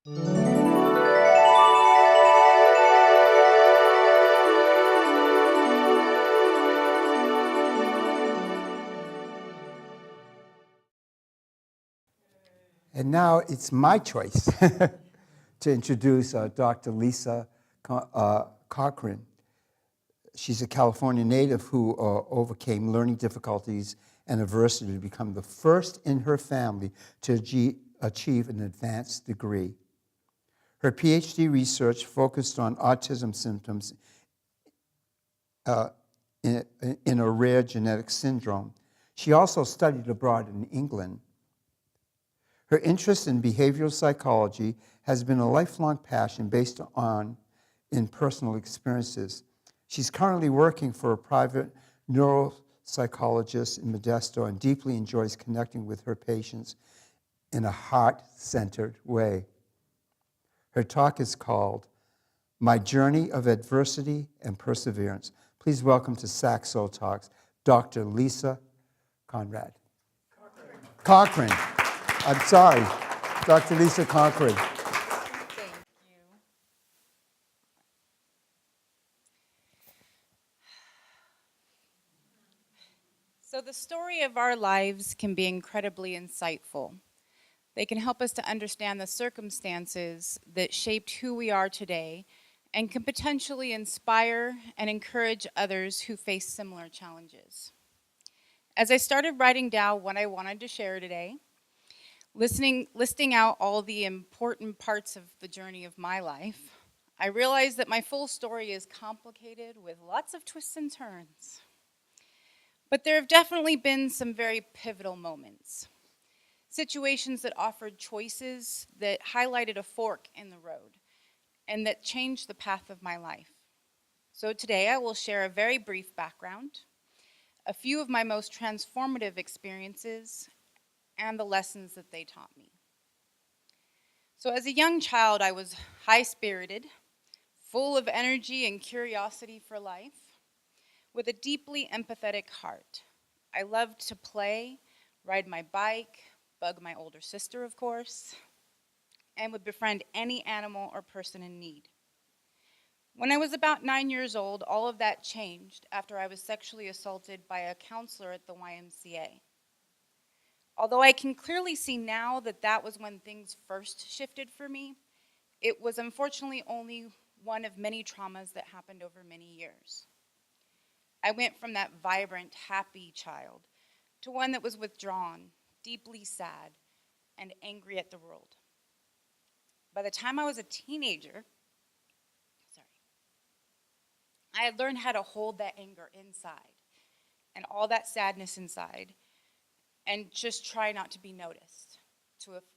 And now it's my choice to introduce Dr. Lisa Cochran. She's a California native who overcame learning difficulties and adversity to become the first in her family to achieve an advanced degree. Her PhD research focused on autism symptoms in a rare genetic syndrome. She also studied abroad in England. Her interest in behavioral psychology has been a lifelong passion based in personal experiences. She's currently working for a private neuropsychologist in Modesto and deeply enjoys connecting with her patients in a heart-centered way. Her talk is called My Journey of Adversity and Perseverance. Please welcome to Saxo Talks, Dr. Lisa Cochran. I'm sorry, Dr. Lisa Cochran. Thank you. So the story of our lives can be incredibly insightful. They can help us to understand the circumstances that shaped who we are today and can potentially inspire and encourage others who face similar challenges. As I started writing down what I wanted to share today, listing out all the important parts of the journey of my life, I realized that my full story is complicated with lots of twists and turns. But there have definitely been some very pivotal moments. Situations that offered choices that highlighted a fork in the road and that changed the path of my life. So today I will share a very brief background, a few of my most transformative experiences, and the lessons that they taught me. So as a young child, I was high-spirited, full of energy and curiosity for life, with a deeply empathetic heart. I loved to play, ride my bike, bug my older sister, of course, and would befriend any animal or person in need. When I was about 9 years old, all of that changed after I was sexually assaulted by a counselor at the YMCA. Although I can clearly see now that that was when things first shifted for me, it was unfortunately only one of many traumas that happened over many years. I went from that vibrant, happy child to one that was withdrawn, deeply sad, and angry at the world. By the time I was a teenager, I had learned how to hold that anger inside and all that sadness inside and just try not to be noticed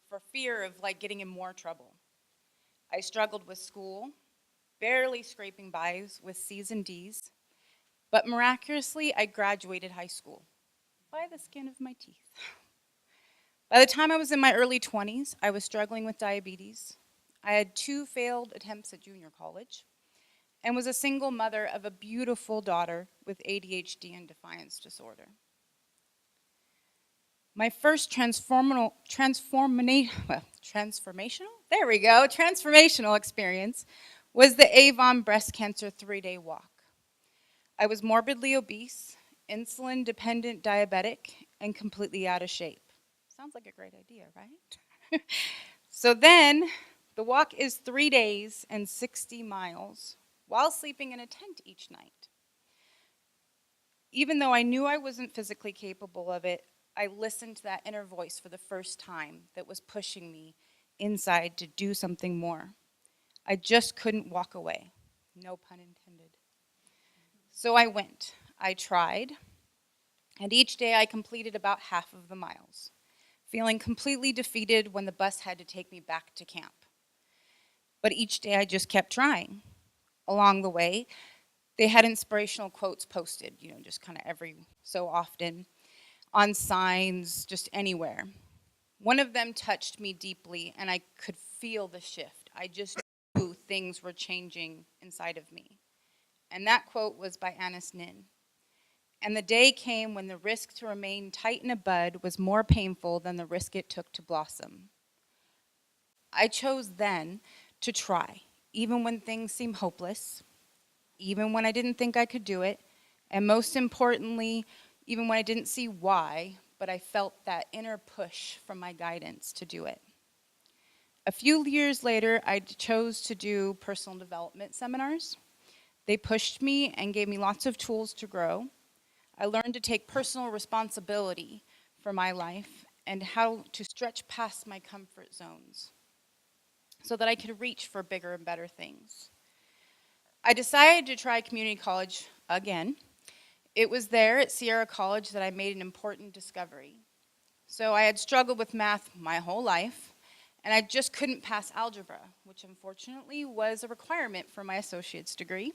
for fear of getting in more trouble. I struggled with school, barely scraping by with C's and D's, but miraculously I graduated high school by the skin of my teeth. By the time I was in my early 20s, I was struggling with diabetes. I had 2 failed attempts at junior college and was a single mother of a beautiful daughter with ADHD and defiance disorder. My first transformational experience was the Avon breast cancer 3-day walk. I was morbidly obese, insulin-dependent diabetic, and completely out of shape. Sounds like a great idea, right? So then, the walk is 3 days and 60 miles while sleeping in a tent each night. Even though I knew I wasn't physically capable of it, I listened to that inner voice for the first time that was pushing me inside to do something more. I just couldn't walk away. No pun intended. So I went. I tried. And each day I completed about half of the miles, feeling completely defeated when the bus had to take me back to camp. But each day I just kept trying. Along the way, they had inspirational quotes posted, just kind of every so often, on signs, just anywhere. One of them touched me deeply, and I could feel the shift. I just knew things were changing inside of me. And that quote was by Annis Nin. And the day came when the risk to remain tight in a bud was more painful than the risk it took to blossom. I chose then to try, even when things seemed hopeless, even when I didn't think I could do it, and most importantly, even when I didn't see why, but I felt that inner push from my guidance to do it. A few years later, I chose to do personal development seminars. They pushed me and gave me lots of tools to grow. I learned to take personal responsibility for my life and how to stretch past my comfort zones so that I could reach for bigger and better things. I decided to try community college again. It was there at Sierra College that I made an important discovery. So I had struggled with math my whole life, and I just couldn't pass algebra, which unfortunately was a requirement for my associate's degree.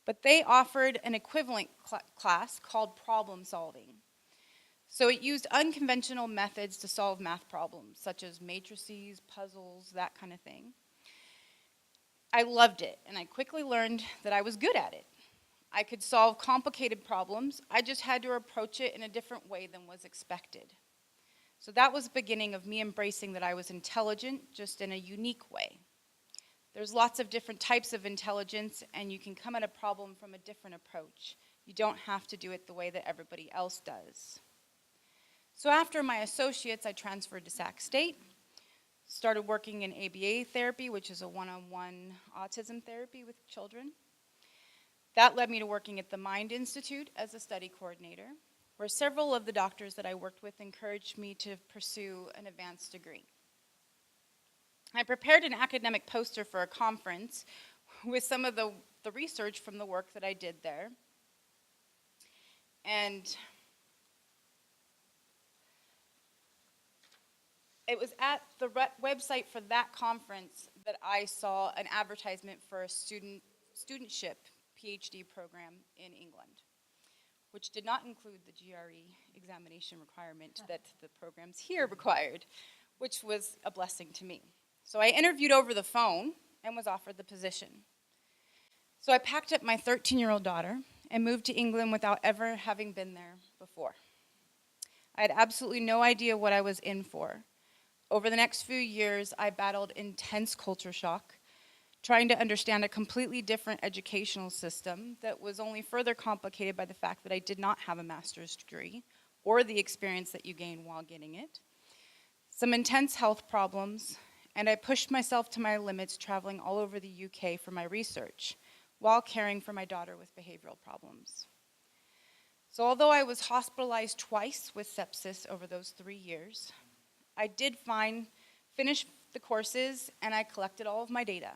But they offered an equivalent class called problem solving. So it used unconventional methods to solve math problems, such as matrices, puzzles, that kind of thing. I loved it, and I quickly learned that I was good at it. I could solve complicated problems, I just had to approach it in a different way than was expected. So that was the beginning of me embracing that I was intelligent, just in a unique way. There's lots of different types of intelligence, and you can come at a problem from a different approach. You don't have to do it the way that everybody else does. So after my associates, I transferred to Sac State, started working in ABA therapy, which is a one-on-one autism therapy with children. That led me to working at the Mind Institute as a study coordinator, where several of the doctors that I worked with encouraged me to pursue an advanced degree. I prepared an academic poster for a conference with some of the research from the work that I did there. And it was at the website for that conference that I saw an advertisement for a studentship PhD program in England, which did not include the GRE examination requirement that the programs here required, which was a blessing to me. So I interviewed over the phone and was offered the position. So I packed up my 13-year-old daughter and moved to England without ever having been there before. I had absolutely no idea what I was in for. Over the next few years, I battled intense culture shock, trying to understand a completely different educational system that was only further complicated by the fact that I did not have a master's degree or the experience that you gain while getting it. Some intense health problems, and I pushed myself to my limits traveling all over the UK for my research while caring for my daughter with behavioral problems. So although I was hospitalized twice with sepsis over those 3 years, I did finish the courses and I collected all of my data.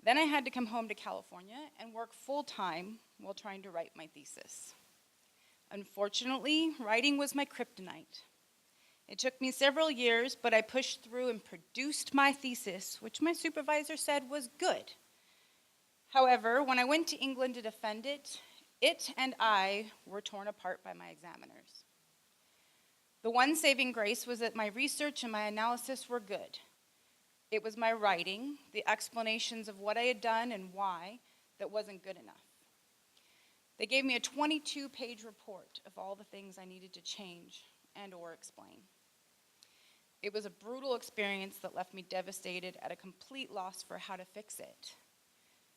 Then I had to come home to California and work full-time while trying to write my thesis. Unfortunately, writing was my kryptonite. It took me several years, but I pushed through and produced my thesis, which my supervisor said was good. However, when I went to England to defend it, it and I were torn apart by my examiners. The one saving grace was that my research and my analysis were good. It was my writing, the explanations of what I had done and why, that wasn't good enough. They gave me a 22-page report of all the things I needed to change and or explain. It was a brutal experience that left me devastated, at a complete loss for how to fix it.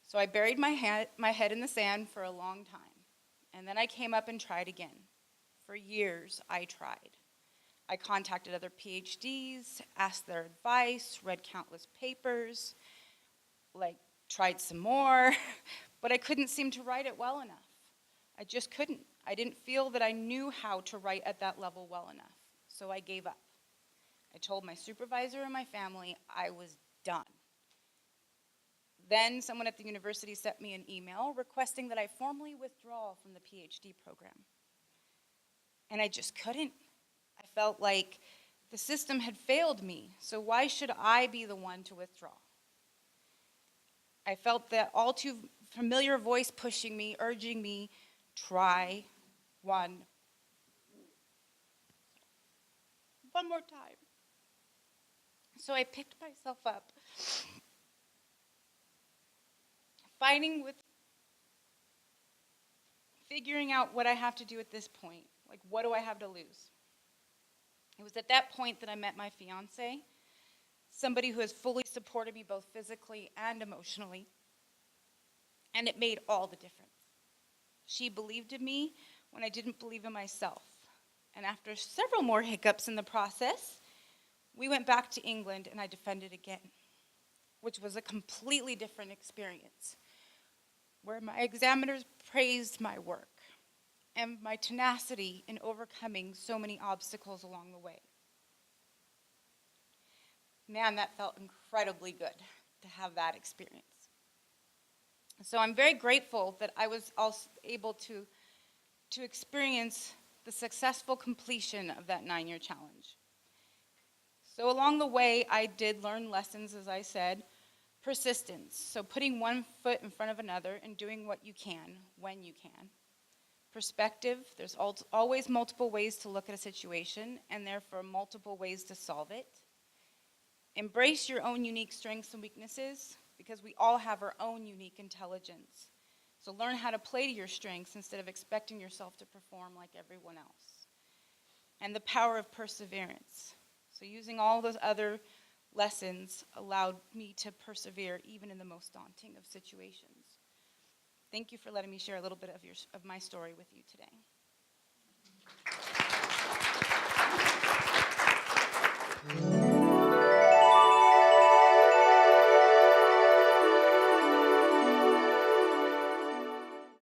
So I buried my head in the sand for a long time, and then I came up and tried again. For years, I tried. I contacted other PhDs, asked their advice, read countless papers, tried some more, but I couldn't seem to write it well enough. I just couldn't. I didn't feel that I knew how to write at that level well enough, so I gave up. I told my supervisor and my family I was done. Then someone at the university sent me an email requesting that I formally withdraw from the PhD program. And I just couldn't. I felt like the system had failed me, so why should I be the one to withdraw? I felt that all too familiar voice pushing me, urging me, try one more time. So I picked myself up, fighting with figuring out what I have to do at this point. Like, what do I have to lose? It was at that point that I met my fiance. somebody who has fully supported me both physically and emotionally, and it made all the difference. She believed in me when I didn't believe in myself. And after several more hiccups in the process, we went back to England and I defended again, which was a completely different experience, where my examiners praised my work and my tenacity in overcoming so many obstacles along the way. Man, that felt incredibly good to have that experience. So I'm very grateful that I was also able to experience the successful completion of that 9-year challenge. So along the way, I did learn lessons, as I said. Persistence, so putting one foot in front of another and doing what you can when you can. Perspective, there's always multiple ways to look at a situation and therefore multiple ways to solve it. Embrace your own unique strengths and weaknesses because we all have our own unique intelligence. So learn how to play to your strengths instead of expecting yourself to perform like everyone else. And the power of perseverance. So using all those other lessons allowed me to persevere even in the most daunting of situations. Thank you for letting me share a little bit of my story with you today.